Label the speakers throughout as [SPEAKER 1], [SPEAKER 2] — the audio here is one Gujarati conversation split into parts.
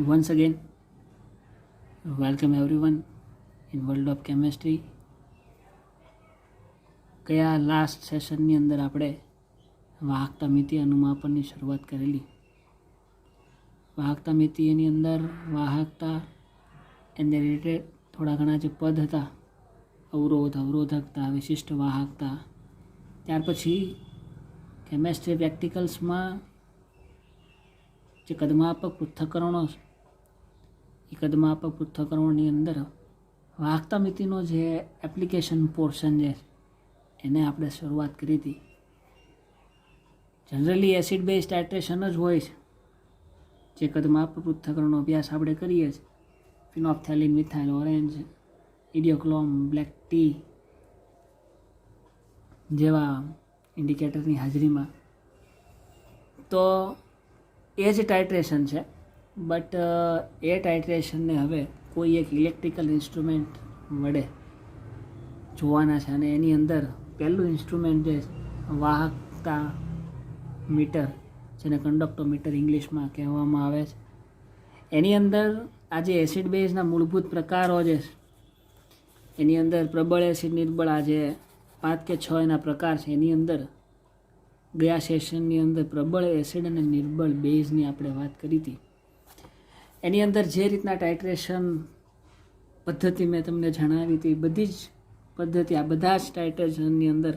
[SPEAKER 1] Once again, welcome everyone in World of Chemistry. ગયા લાસ્ટ સેશનની અંદર આપણે વાહકતા મિતિ અનુમાપનની શરૂઆત કરેલી. વાહકતા મિતિ એની અંદર વાહકતા એને રિલેટેડ થોડા ઘણા જે પદ હતા, અવરોધ, અવરોધકતા, વિશિષ્ટ વાહકતા. ત્યાર પછી કેમેસ્ટ્રી પ્રેક્ટિકલ્સમાં જે કદમાપક પૃથ્થકરણો, એ કદમાપક પૃથ્થકરણોની અંદર વાહકતા મિતિનો જે એપ્લિકેશન પોર્શન છે એને આપણે શરૂઆત કરી હતી. જનરલી એસિડ બેઝ ટાઇટ્રેશન જ હોય છે. જે કદમાપક પૃથ્થકરણનો અભ્યાસ આપણે કરીએ છીએ, ફિનોપ્થેલિન, મિથાઇલ, ઓરેન્જ, ઇડિયોક્લોમ, બ્લેક ટી જેવા ઇન્ડિકેટરની હાજરીમાં, તો એ જ ટાઇટ્રેશન છે. બટ એ ટાઇટ્રેશનને હવે કોઈ એક ઇલેક્ટ્રિકલ ઇન્સ્ટ્રુમેન્ટ વડે જોવાના છે. અને એની અંદર પહેલું ઇન્સ્ટ્રુમેન્ટ જે વાહકતા મીટર, જેને કંડક્ટોમીટર ઇંગ્લિશમાં કહેવામાં આવે છે, એની અંદર આજે એસિડ બેઝના મૂળભૂત પ્રકારો જે છે એની અંદર પ્રબળ એસિડ, નિર્બળ, આજે 5 કે 6 એના પ્રકાર છે. એની અંદર ગયા સેશનની અંદર પ્રબળ એસિડ અને નિર્બળ બેઝની આપણે વાત કરી હતી. એની અંદર જે રીતના ટાઇટ્રેશન પદ્ધતિ મેં તમને જણાવી હતી, બધી જ પદ્ધતિ, આ બધા જ ટાઇટ્રેશનની અંદર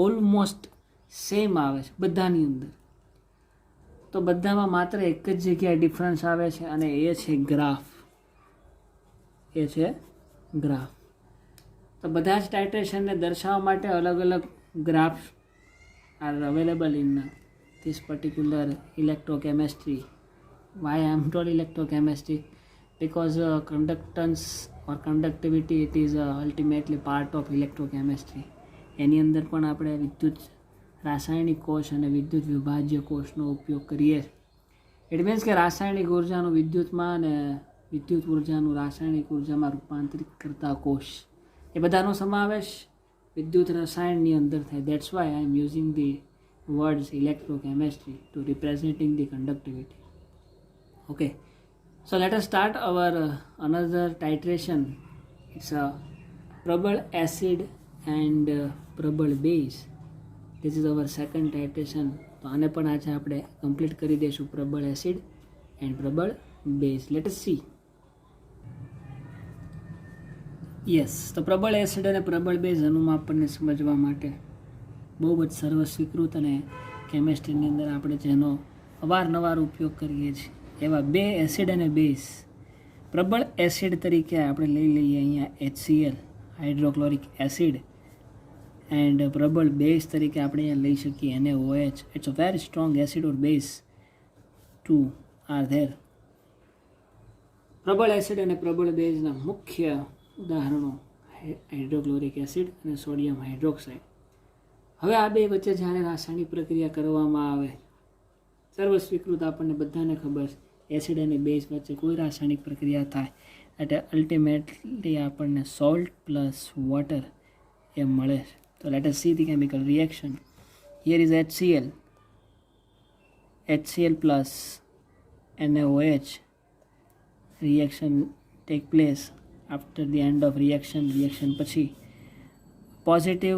[SPEAKER 1] ઓલમોસ્ટ સેમ આવે છે બધાની અંદર. તો બધામાં માત્ર એક જ જગ્યાએ ડિફરન્સ આવે છે, અને એ છે ગ્રાફ. એ છે ગ્રાફ. તો બધા જ ટાઇટ્રેશનને દર્શાવવા માટે અલગ અલગ graphs are available in this particular electrochemistry. Why I am told electrochemistry? Because conductance or conductivity, it is ultimately part of electrochemistry. એની અંદર પણ આપણે વિદ્યુત રાસાયણિક કોષ અને વિદ્યુત વિભાજ્ય કોષનો ઉપયોગ કરીએ. ઇટ મીન્સ કે રાસાયણિક ઉર્જાનું વિદ્યુતમાં અને વિદ્યુત ઉર્જાનું રાસાયણિક ઉર્જામાં રૂપાંતરિત કરતા કોષ, એ બધાનો સમાવેશ વિદ્યુત રસાયણની અંદર થાય. That's why I am using the words electrochemistry to representing the conductivity. Okay, so let us start our another titration. It's a પ્રબળ acid and પ્રબળ base. This is our second titration. તો આને પણ આજે આપણે કમ્પ્લીટ કરી દઈશું, પ્રબળ એસિડ એન્ડ પ્રબળ base. Let S C. Yes, તો પ્રબળ એસિડ અને પ્રબળ બેઝ અનુમાપનને સમજવા માટે બહુ જ સર્વ સ્વીકૃત અને કેમેસ્ટ્રીની અંદર આપણે જેનો અવારનવાર ઉપયોગ કરીએ છીએ એવા બે એસિડ અને બેઝ. પ્રબળ એસિડ તરીકે આપણે લઈ લઈએ અહીંયા HCl, હાઇડ્રોક્લોરિક એસિડ, એન્ડ પ્રબળ બેઝ તરીકે આપણે અહીંયા લઈ શકીએ NaOH. It's a very strong acid or base two are there. પ્રબળ એસિડ અને પ્રબળ બેઝના મુખ્ય ઉદાહરણો હાઇડ્રોક્લોરિક એસિડ અને સોડિયમ હાઇડ્રોક્સાઇડ. હવે આ બે વચ્ચે જ્યારે રાસાયણિક પ્રક્રિયા કરવામાં આવે, સર્વ સ્વીકૃત આપણને બધાને ખબર છે, એસિડ અને બેઝ વચ્ચે કોઈ રાસાયણિક પ્રક્રિયા થાય એટલે અલ્ટિમેટલી આપણને સોલ્ટ પ્લસ વોટર એ મળે છે. તો let S C the chemical reaction. Here is HCl plus NaOH. reaction take place after the end of reaction પછી પોઝિટિવ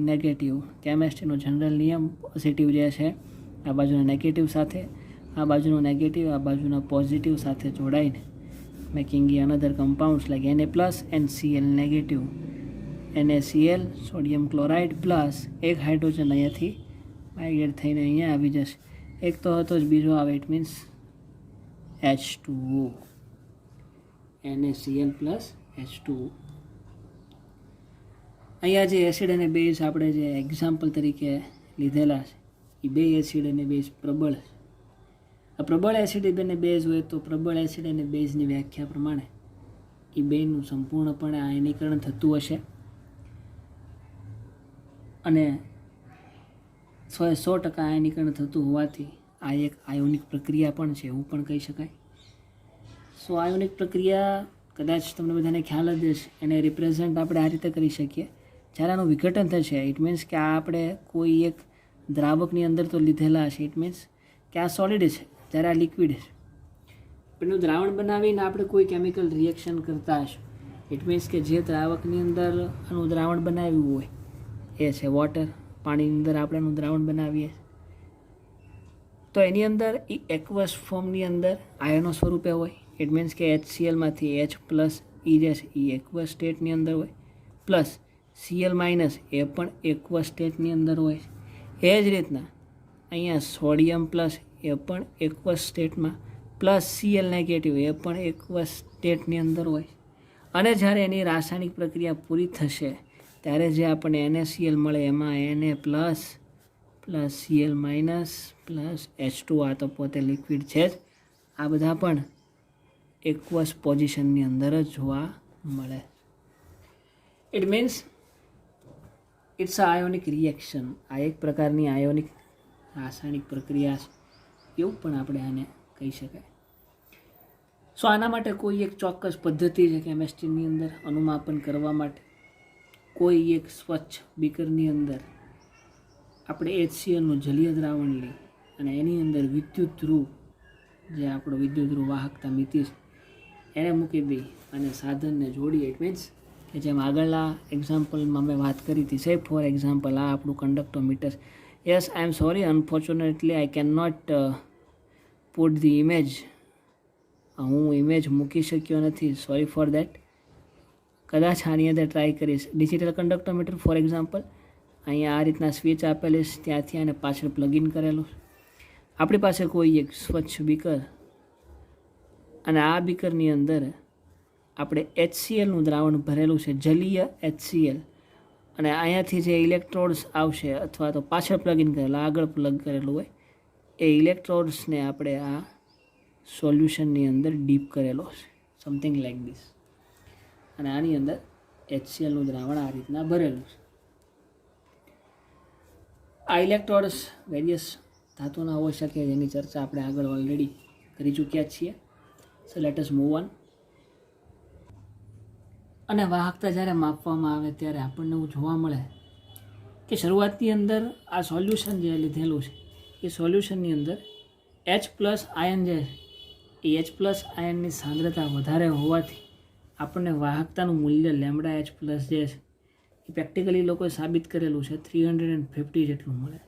[SPEAKER 1] નેગેટિવ. કેમેસ્ટ્રીનો જનરલ નિયમ, પોઝિટિવ જે છે આ બાજુના નેગેટિવ સાથે, આ બાજુનો નેગેટિવ આ બાજુના પોઝિટિવ સાથે જોડાઈને making another compounds like Na+ NCl negative, NaCl sodium chloride plus એક હાઇડ્રોજન અહીંયાથી માઇગ્રેટ થઈને અહીંયા આવી જશે. એક તો હતો જ, બીજો આવે, it means H2O, NaCl plus H2O. અહીંયા જે એસિડ અને બેઝ આપણે જે એક્ઝામ્પલ તરીકે લીધેલા છે, એ બે એસિડ અને બેઝ પ્રબળ. આ પ્રબળ એસિડ અને બેઝ હોય તો પ્રબળ એસિડ અને બેઝની વ્યાખ્યા પ્રમાણે એ બેનું સંપૂર્ણપણે આયનીકરણ થતું હશે, અને 100% આયનીકરણ થતું હોવાથી આ એક આયોનિક પ્રક્રિયા પણ છે, એવું પણ કહી શકાય. સો આયોનિક પ્રક્રિયા કદાચ તમને બધાને ખ્યાલ જ હશે, એને રિપ્રેઝેન્ટ આપણે આ રીતે કરી શકીએ. જ્યારે આનું વિઘટન થશે, ઇટ મીન્સ કે આ આપણે કોઈ એક દ્રાવકની અંદર તો લીધેલા હશે, ઇટ મીન્સ કે આ સોલિડ છે, જ્યારે આ લિક્વિડ છે. એનું દ્રાવણ બનાવીને આપણે કોઈ કેમિકલ રિએક્શન કરતા હશું. ઇટ મીન્સ કે જે દ્રાવકની અંદર આનું દ્રાવણ બનાવ્યું હોય એ છે વોટર. પાણીની અંદર આપણે એનું દ્રાવણ બનાવીએ તો એની અંદર એ એક્વસ ફોર્મની અંદર આયનો સ્વરૂપે હોય. ઇટ મીન્સ કે HClમાંથી H પ્લસ એ જે છે એ એક્વસ સ્ટેટની અંદર હોય, પ્લસ Cl માઇનસ એ પણ એક્વસ સ્ટેટની અંદર હોય. એ જ રીતના અહીંયા સોડિયમ પ્લસ એ પણ એક્વસ સ્ટેટમાં, પ્લસ Cl નેગેટિવ એ પણ એક્વસ સ્ટેટની અંદર હોય. અને જ્યારે એની રાસાયણિક પ્રક્રિયા પૂરી થશે ત્યારે જે આપણને NaCl મળે એમાં Na plus plus Cl minus plus H2, આ તો પોતે લિક્વિડ છે જ, આ બધા પણ એક્વસ પોઝિશનની અંદર જ જોવા મળે. It means it's a ionic reaction. આ એક પ્રકારની આયોનિક રાસાયણિક પ્રક્રિયા છે એવું પણ આપણે આને કહી શકાય. સો આના માટે કોઈ એક ચોક્કસ પદ્ધતિ છે કેમેસ્ટ્રીની અંદર અનુમાપન કરવા માટે. કોઈ એક સ્વચ્છ બીકરની અંદર આપણે HClનું જલીય દ્રાવણ લઈ અને એની અંદર વિદ્યુત ધ્રુવ, જે આપણો વિદ્યુત ધ્રુવ વાહકતા મિતિ છે, એને મૂકી દઈ અને સાધનને જોડીએ. ઇટ મીન્સ કે જેમ આગળના એક્ઝામ્પલમાં મેં વાત કરી હતી, સે ફોર એક્ઝામ્પલ આ આપણું conductometer. Yes, I am sorry, unfortunately I can not put the image. હું ઇમેજ મૂકી શક્યો નથી, સોરી ફોર દેટ. કદાચ આની અંદર ટ્રાય કરીશ. ડિજિટલ કંડક્ટોમીટર ફોર એક્ઝામ્પલ, અહીંયા આ રીતના સ્વિચ આપેલી છે, ત્યાંથી આને પાછળ પ્લગઇન કરેલું. આપણી પાસે કોઈ એક સ્વચ્છ બીકર અને આ બીકરની અંદર આપણે HClનું દ્રાવણ ભરેલું છે, જલીય HCl, અને અહીંયાથી જે ઇલેક્ટ્રોડ્સ આવશે અથવા તો પાછળ પ્લગઇન કરેલા, આગળ પ્લગ કરેલું હોય એ ઇલેક્ટ્રોડ્સને આપણે આ સોલ્યુશનની અંદર ડીપ કરેલો છે, સમથિંગ લાઈક ધીસ. અને આની અંદર HClનું દ્રાવણ આ રીતના ભરેલું છે. આ ઇલેક્ટ્રોડ્સ વેરિયસ ધાતુના હોઈ શકે, જેની ચર્ચા આપણે આગળ ઓલરેડી કરી ચૂક્યા છીએ. So let us move on. અને વાહકતા જ્યારે માપવામાં આવે ત્યારે આપણને એવું જોવા મળે કે શરૂઆતની અંદર આ સોલ્યુશન જે લીધેલું છે એ સોલ્યુશનની અંદર H પ્લસ આયન જે એ H પ્લસ આયનની સાંદ્રતા વધારે હોવાથી આપણને વાહકતાનું મૂલ્ય લેમ્બડા H પ્લસ જે છે એ પ્રેક્ટિકલી લોકોએ સાબિત કરેલું છે 350 જેટલું મળે.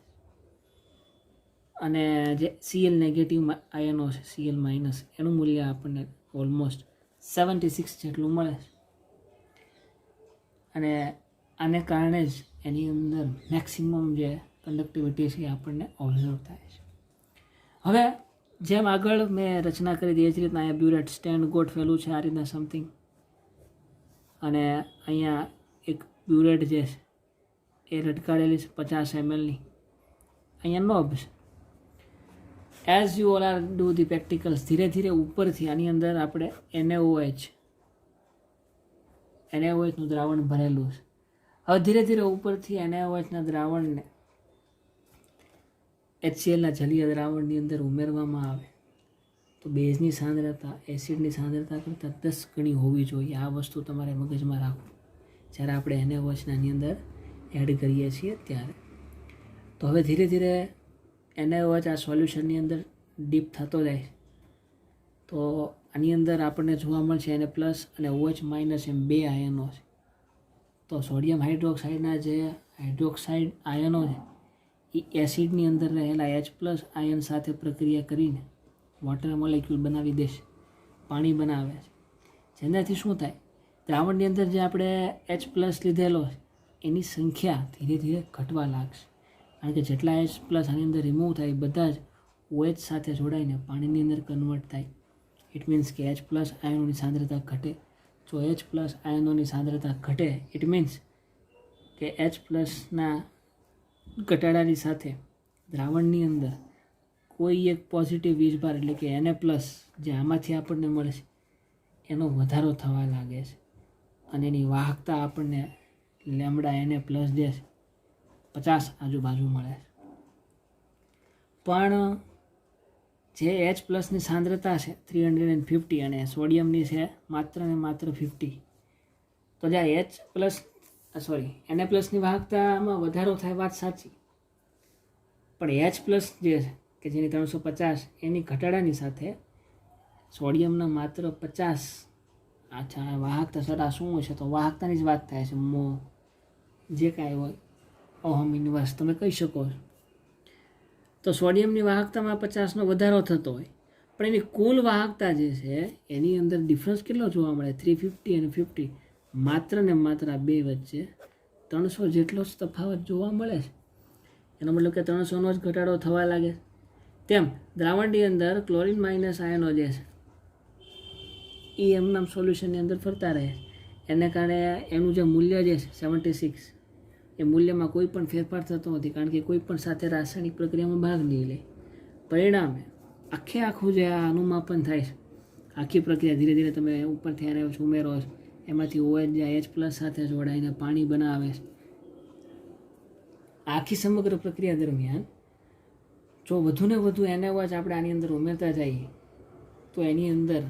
[SPEAKER 1] અને જે Cl નેગેટિવ આયનો છે, Cl માઇનસ, એનું મૂલ્ય આપણને ઓલમોસ્ટ 76 જેટલું મળે છે. અને આને કારણે જ એની અંદર મેક્સિમમ જે કંડક્ટિવિટી છે એ આપણને ઓબ્ઝર્વ થાય છે. હવે જેમ આગળ મેં રચના કરી હતી એ જ રીતના અહીંયા બ્યુરેટ સ્ટેન્ડ ગોઠવેલું છે આ રીતના સમથિંગ. અને અહીંયા એક બ્યુરેટ જે છે એ લટકાડેલી છે 50 mlની. અહીંયા નોબ છે. As you all are do the practicals, ધીરે ધીરે ઉપરથી આની અંદર આપણે NaOHનું દ્રાવણ ભરેલું છે. હવે ધીરે ધીરે ઉપરથી NaOHના દ્રાવણને HClના જલીય દ્રાવણની અંદર ઉમેરવામાં આવે તો બેઝની સાંદ્રતા એસિડની સાંદ્રતા કરતાં 10 ગણી હોવી જોઈએ. આ વસ્તુ તમારે મગજમાં રાખવું જ્યારે આપણે NaOHની અંદર એડ કરીએ છીએ ત્યારે. તો હવે ધીરે ધીરે NaOH આ સોલ્યુશનની અંદર ડીપ થતો જાય તો આની અંદર આપણને જોવા મળશે Na પ્લસ અને OH માઇનસ એમ બે આયનો છે. તો સોડિયમ હાઇડ્રોક્સાઇડના જે હાઇડ્રોક્સાઇડ આયનો છે એ એસિડની અંદર રહેલા H પ્લસ આયન સાથે પ્રક્રિયા કરીને વોટર મોલેક્યુલ બનાવી દેશે, પાણી બનાવે છે. જેનાથી શું થાય, દ્રાવણની અંદર જે આપણે H પ્લસ લીધેલો છે એની સંખ્યા ધીરે ધીરે ઘટવા લાગશે. કારણ કે જેટલા H પ્લસ આની અંદર રિમૂવ થાય બધા જ OH સાથે જોડાઈને પાણીની અંદર કન્વર્ટ થાય. ઇટ મીન્સ કે H પ્લસ આયનોની સાંદ્રતા ઘટે. જો H પ્લસ આયનોની સાંદ્રતા ઘટે ઇટ મીન્સ કે H પ્લસના ઘટાડાની સાથે દ્રાવણની અંદર કોઈ એક પોઝિટિવ વીજભાર એટલે કે Na પ્લસ જે આમાંથી આપણને મળે છે એનો વધારો થવા લાગે છે. અને એની વાહકતા આપણને લેમ્બડા Na પ્લસ જે છે 50 આજુબાજુ મળે છે. પણ જે H પ્લસની સાંદ્રતા છે 350 અને સોડિયમની છે માત્ર ને માત્ર 50. તો જ્યાં Na પ્લસની વાહકતામાં વધારો થાય વાત સાચી, પણ H પ્લસ જે છે કે જેની 350 એની ઘટાડાની સાથે સોડિયમના માત્ર 50. અચ્છા, વાહકતા સર શું હશે? તો વાહકતાની જ વાત થાય છે. મો જે કાંઈ હોય ઓહમ ઇન્વર્સ તમે કહી શકો છો. તો સોડિયમની વાહકતામાં 50નો વધારો થતો હોય, પણ એની કુલ વાહકતા જે છે એની અંદર ડિફરન્સ કેટલો જોવા મળે? 350 અને 50. માત્ર ને માત્ર આ બે વચ્ચે 300 જેટલો જ તફાવત જોવા મળે છે. એનો મતલબ કે 300નો જ ઘટાડો થવા લાગે. તેમ દ્રાવણની અંદર ક્લોરિન માઇનસ આયનો જે છે એ એમના સોલ્યુશનની અંદર ફરતા રહે. એને કારણે એનું જે મૂલ્ય જે છે 76, એ મૂલ્યમાં કોઈ પણ ફેરફાર થતો નથી, કારણ કે કોઈ પણ સાથે રાસાયણિક પ્રક્રિયામાં ભાગ નહીં લે. પરિણામે આખું જે આ અનુમાપન થાય છે, આખી પ્રક્રિયા ધીરે ધીરે તમે ઉપરથી આને ઉમેરો છો, એમાંથી OH જે H+ સાથે જોડાઈને પાણી બનાવે છે. આખી સમગ્ર પ્રક્રિયા દરમિયાન જો વધુને વધુ NaOH આપણે આની અંદર ઉમેરતા જઈએ તો એની અંદર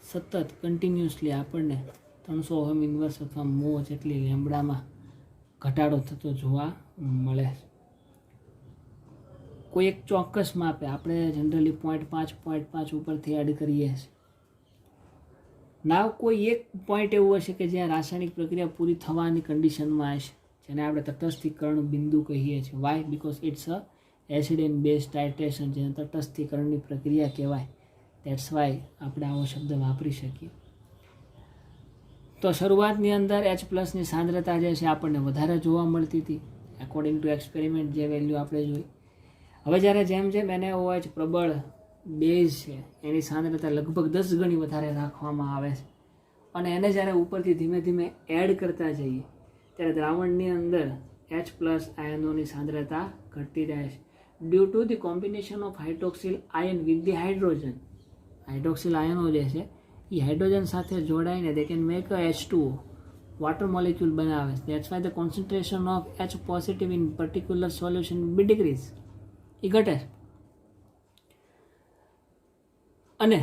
[SPEAKER 1] સતત કન્ટિન્યુઅસલી આપણને 300 ઓહમ ઇન્વર્સ અથવા મો જેટલી લેમ્બડામાં ઘટાડો થતો જોવા મળે. કોઈ એક ચોક્કસ માપે આપણે જનરલી 0.5 ઉપરથી એડ કરીએ છીએ. ના કોઈ એક પોઈન્ટ એવું હશે કે જ્યાં રાસાયણિક પ્રક્રિયા પૂરી થવાની કન્ડિશનમાં હશે, જેને આપણે તટસ્થીકરણ બિંદુ કહીએ છીએ. Why? Because it's a acid and base titration, જેને તટસ્થીકરણની પ્રક્રિયા કહેવાય. દેટ્સ વાય આપણે આવો શબ્દ વાપરી શકીએ. તો શરૂઆતની અંદર H+ની સાંદ્રતા જે છે આપણને વધારે જોવા મળતી હતી એકોર્ડિંગ ટુ એક્સપેરિમેન્ટ, જે વેલ્યુ આપણે જોઈ. હવે જ્યારે જેમ જેમ NaOH પ્રબળ બેઝ છે એની સાંદ્રતા લગભગ 10 ગણી વધારે રાખવામાં આવે છે, અને એને જ્યારે ઉપરથી ધીમે ધીમે એડ કરતા જઈએ ત્યારે દ્રાવણની અંદર H+ આયનોની સાંદ્રતા ઘટતી જાય છે. Due to the combination of hydroxyl ion with the hydrogen. Hydroxyl આયનો જે છે એ હાઇડ્રોજન સાથે જોડાઈને they can make a H2O water molecule બનાવે છે. That's why the concentration of H+ in particular solution be decrease, એ ઘટે. અને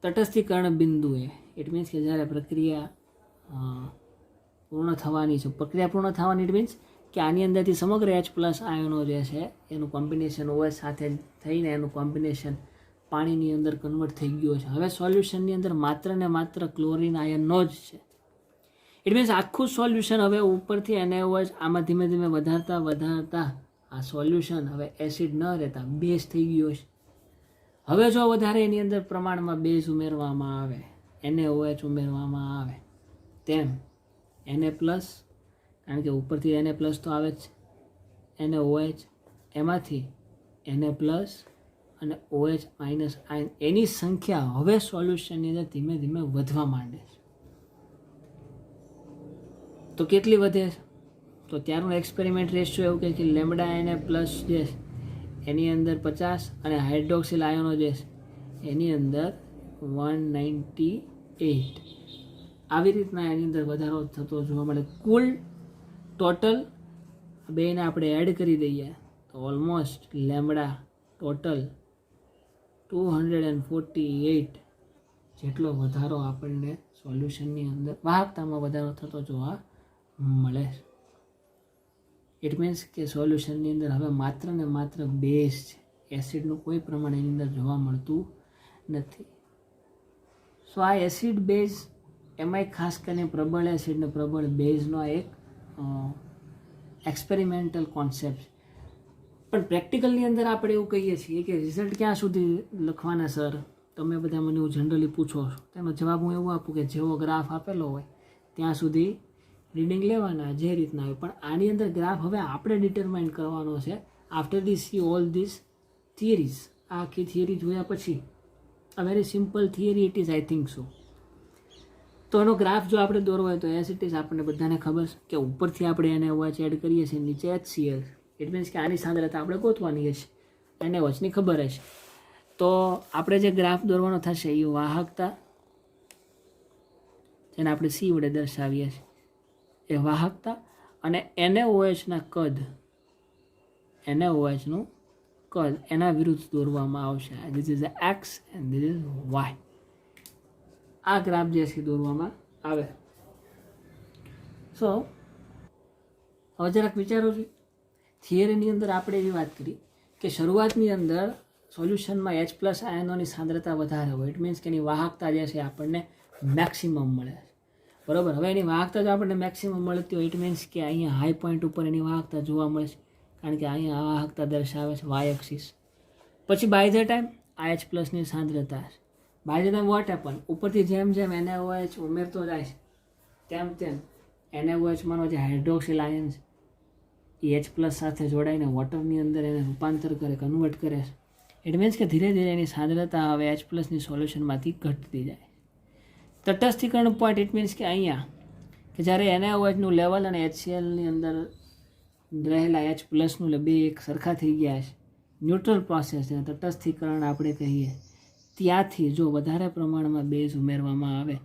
[SPEAKER 1] તટસ્થીકરણ બિંદુએ ઇટ મીન્સ કે જ્યારે પ્રક્રિયા પૂર્ણ થવાની છે, પ્રક્રિયા પૂર્ણ થવાની ઇટ મીન્સ કે આની અંદરથી સમગ્ર H+ આયનો જે છે એનું કોમ્બિનેશન OH સાથે થઈને એનું કોમ્બિનેશન પાણીની અંદર કન્વર્ટ થઈ ગયું છે. હવે સોલ્યુશનની અંદર માત્ર ને માત્ર ક્લોરિન આયનનો જ છે. ઇટ મીન્સ આખું સોલ્યુશન હવે ઉપરથી NaOH આમાં ધીમે ધીમે વધારતા આ સોલ્યુશન હવે એસિડ ન રહેતા બેઝ થઈ ગયો છે. હવે જો વધારે એની અંદર પ્રમાણમાં બેઝ ઉમેરવામાં આવે, NaOH ઉમેરવામાં આવે, તેમ Na+, કારણ કે ઉપરથી Na+ તો આવે જ છે, NaOH, એમાંથી Na+ અને OH- આયન એની સંખ્યા હવે સોલ્યુશનની અંદર ધીમે ધીમે વધવા માંડે છે. તો કેટલી વધે છે? તો ત્યારનું એક્સપેરિમેન્ટ રેશિયો એવું કહે કે લેમ્બડા Na+ જે છે એની અંદર 50 અને હાઇડ્રોક્સિલ આયનો જે છે એની અંદર 198. આવી રીતના એની અંદર વધારો થતો જોવા મળે. કુલ ટોટલ બેને આપણે એડ કરી દઈએ તો ઓલમોસ્ટ લેમ્બડા ટોટલ 248 જેટલો વધારો આપણને સોલ્યુશનની અંદર વાહકતામાં વધારો થતો જોવા મળે. ઇટ મીન્સ કે સોલ્યુશનની અંદર હવે માત્ર ને માત્ર બેઝ છે, એસિડનું કોઈ પ્રમાણ એની અંદર જોવા મળતું નથી. સો આ એસિડ બેઝ એમાંય ખાસ કરીને પ્રબળ એસિડ ને પ્રબળ બેઝનો એક એક્સપેરિમેન્ટલ કોન્સેપ્ટ. પણ પ્રેક્ટિકલની અંદર આપણે એવું કહીએ છીએ કે રિઝલ્ટ ક્યાં સુધી લખવાના સર? તમે બધા મને એવું જનરલી પૂછો છો, તેનો જવાબ હું એવું આપું કે જેવો ગ્રાફ આપેલો હોય ત્યાં સુધી રીડિંગ લેવાના, જે રીતના હોય. પણ આની અંદર ગ્રાફ હવે આપણે ડિટરમાઇન કરવાનો છે after the C all this theories. આ આખી થિયરી જોયા પછી a very simple theory it is, I think so. તો એનો ગ્રાફ જો આપણે દોરવો હોય તો એઝ ઇટ ઇઝ આપણને બધાને ખબર છે કે ઉપરથી આપણે એને OH એડ કરીએ છીએ, નીચે HCl. ઇટ મીન્સ કે આની સાંદ્રતા આપણે ગોતવાની હશે, એને OHની ખબર હશે. તો આપણે જે ગ્રાફ દોરવાનો થશે એ વાહકતા, જેને આપણે C વડે દર્શાવીએ છીએ, એ વાહકતા અને NaOHના કદ, NaOHનું કદ એના વિરુદ્ધ દોરવામાં આવશે. This is X and this is Y. આ ગ્રાફ જે છે દોરવામાં આવે. સો હવે જરાક વિચારો છો, થિયરીની અંદર આપણે એવી વાત કરી કે શરૂઆતની અંદર સોલ્યુશનમાં એચ પ્લસ આયનોની સાંદ્રતા વધારે હોય, ઇટ મીન્સ કે એની વાહકતા જે છે આપણને મેક્સિમમ મળે, બરાબર. હવે એની વાહકતા જો આપણને મેક્સિમમ મળતી હોય, ઇટ મીન્સ કે અહીંયા હાઈ પોઈન્ટ ઉપર એની વાહકતા જોવા મળે છે, કારણ કે અહીંયા આ વાહકતા દર્શાવે છે વાય એક્સિસ. પછી બાય ધ ટાઈમ આ એચ પ્લસની સાંદ્રતા છે. By the time what happen, ઉપરથી જેમ જેમ NaOH ઉમેરતો જાય છે તેમ તેમ NaOHમાંનો જે હાઇડ્રોક્સિલ આયન છે એ એચ પ્લસ સાથે જોડાઈને વોટરની અંદર એને રૂપાંતર કરે, કન્વર્ટ કરે છે. ઇટ મીન્સ કે ધીરે ધીરે એની સાંદ્રતા હવે એચ પ્લસની સોલ્યુશનમાંથી ઘટતી જાય. તટસ્થીકરણ પોઈન્ટ, ઇટ મીન્સ કે અહીંયા કે જ્યારે NaOHનું લેવલ અને HClની અંદર રહેલા એચ પ્લસનું બે એક સરખા થઈ ગયા છે, ન્યુટ્રલ પ્રોસેસ છે, તટસ્થીકરણ આપણે કહીએ, ત્યાંથી જો વધારે પ્રમાણમાં બેઝ ઉમેરવામાં આવે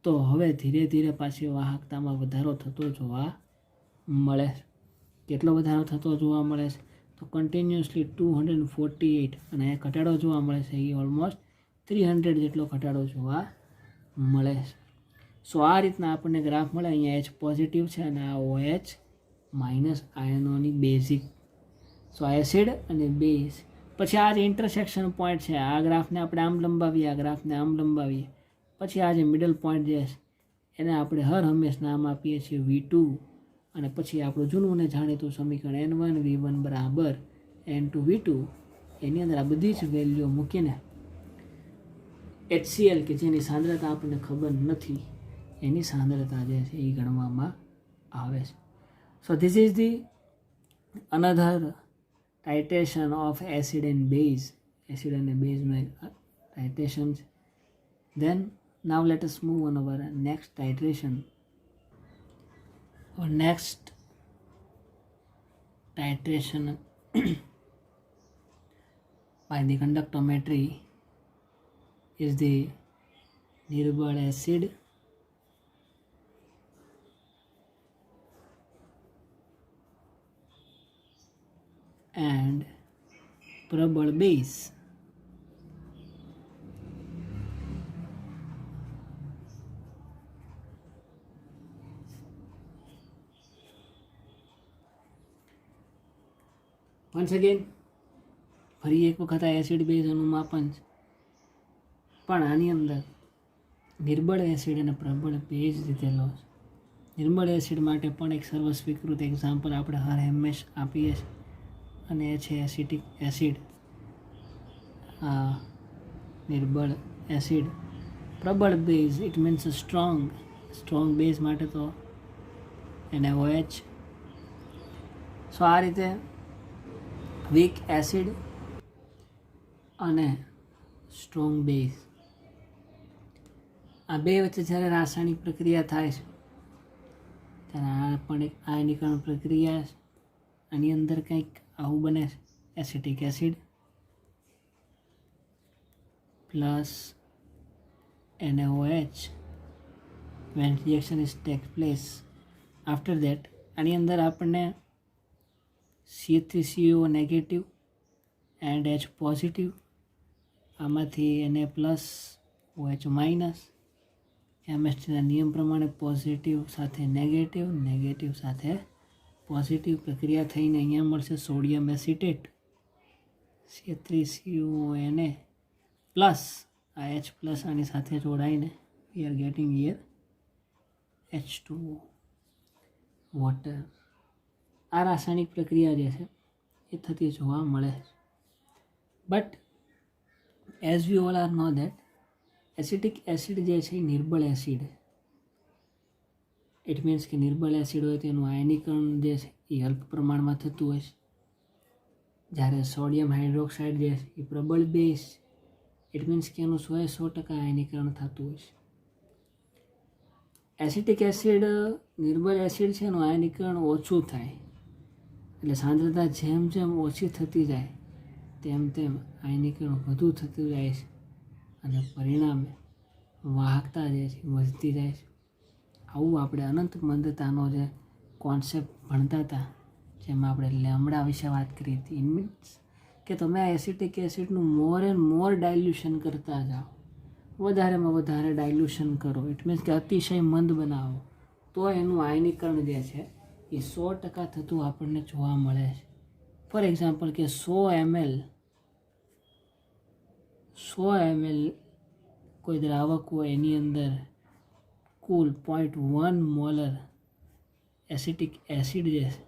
[SPEAKER 1] તો હવે ધીરે ધીરે પાછી વાહકતામાં વધારો થતો જોવા મળે છે. કેટલો વધારો થતો જોવા મળે છે? તો કન્ટિન્યુઅસલી 248 અને એ ઘટાડો જોવા મળે છે એ ઓલમોસ્ટ 300 જેટલો ઘટાડો જોવા મળે છે. સો આ રીતના આપણને ગ્રાફ મળે. અહીંયા H પોઝિટિવ છે અને આ OH માઇનસ આયનોની બેઝિક. સો આ એસિડ અને બેઝ. પછી આ જે ઇન્ટરસેક્શન પોઈન્ટ છે, આ ગ્રાફને આપણે આમ લંબાવીએ, આ ગ્રાફને આમ લંબાવીએ, પછી આ જે મિડલ પોઈન્ટ જે છે એને આપણે હર હંમેશ નામ આપીએ છીએ V2, અને પછી આપણું જૂનું ને જાણીતું સમીકરણ N1V1 બરાબર N2V2, એની અંદર આ બધી જ વેલ્યુ મૂકીને HCl કે જેની સાંદ્રતા આપણને ખબર નથી એની સાંદ્રતા જે છે એ ગણવામાં આવે છે. સો this is the another titration of acid and base. Acid and base titration. Then now let us move on our next titration. Our next titration by the conductometry is the Nirbal acid and Prabal base. Once again, ફરી એક વખત આ એસિડ બેઝ અનુમાપન છે, પણ આની અંદર નિર્બળ એસિડ અને પ્રબળ બેઝ લીધેલો છે. નિર્બળ એસિડ માટે પણ એક સર્વસ્વીકૃત એક્ઝામ્પલ આપણે હર હંમેશ આપીએ છીએ, અને એ છે એસિટિક એસિડ. આ નિર્બળ એસિડ. પ્રબળ base, it means strong base માટે તો NaOH. સો આ રીતે વીક એસિડ અને સ્ટ્રોંગ બેઝ, આ બે વચ્ચે જ્યારે રાસાયણિક પ્રક્રિયા થાય છે ત્યારે આ પણ એક આયનીકરણ પ્રક્રિયા છે. આની અંદર કંઈક આવું બને છે, acetic acid plus NaOH when reaction is take place. After that આની અંદર આપણને C3CO negative and H positive, આમાંથી Na પ્લસ OH માઇનસ, કેમિસ્ટ્રીના નિયમ પ્રમાણે પોઝિટિવ સાથે નેગેટિવ, નેગેટિવ સાથે પોઝિટિવ પ્રક્રિયા થઈને અહીંયા મળશે સોડિયમ એસિટેટ C3CONA પ્લસ આ H પ્લસ આની સાથે જોડાઈને we are getting here H2O water. આ રાસાયણિક પ્રક્રિયા જે છે એ થતી જોવા મળે છે. But as we all are know that acetic acid જે છે એ નિર્બળ એસિડ, ઇટ મીન્સ કે નિર્બળ એસિડ હોય તેનું આયનીકરણ જે છે એ અલ્પ પ્રમાણમાં થતું હોય છે, જ્યારે સોડિયમ હાઇડ્રોક્સાઇડ જે છે એ પ્રબળ બેઝ, ઇટ મીન્સ કે એનું 100% આયનીકરણ થતું હોય છે. એસિટિક એસિડ નિર્બળ એસિડ છે એનું આયનીકરણ ઓછું થાય, એટલે સાંદ્રતા જેમ જેમ ઓછી થતી જાય તેમ તેમ આયનીકરણ વધુ થતું જાય છે, અને પરિણામે વાહકતા જે છે વધતી જાય છે. આવું આપણે અનંત મંદતાનો જે કોન્સેપ્ટ ભણતા હતા, જેમાં આપણે લેમડા વિશે વાત કરી હતી. ઇટ મીન્સ કે તમે આ એસિટિક એસિડનું મોર એન્ડ મોર ડાયલ્યુશન કરતા જાઓ, વધારેમાં વધારે ડાયલ્યુશન કરો, ઇટ મીન્સ કે અતિશય મંદ બનાવો, તો એનું આયનીકરણ જે છે એ 100% થતું આપણને જોવા મળે છે. ફોર એક્ઝામ્પલ કે 100 ml 100 ml કોઈ દ્રાવક હોય એની અંદર કુલ 0.1 મોલર એસિટિક એસિડ જે છે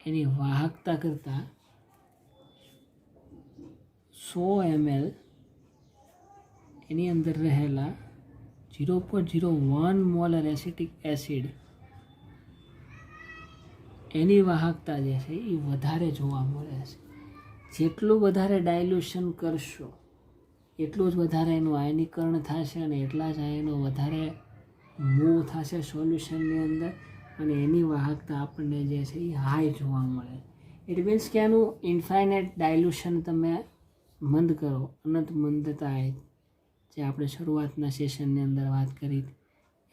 [SPEAKER 1] એની વાહકતા કરતાં 100 ml એની અંદર રહેલા 0.01 મોલર એસિટિક એસિડ એની વાહકતા જે છે એ વધારે જોવા મળે છે. જેટલું વધારે ડાયલ્યુશન કરશો એટલું જ વધારે એનું આયનીકરણ થશે અને એટલા જ આયનો વધારે મૂવ થશે સોલ્યુશનની અંદર અને એની વાહકતા આપણને જે છે એ હાઈ જોવા મળે. ઇટ મીન્સ કે આનું ઇન્ફાઇનાઇટ ડાયલ્યુશન તમે મંદ કરો, અનંત મંદતા જે આપણે શરૂઆતના સેશનની અંદર વાત કરી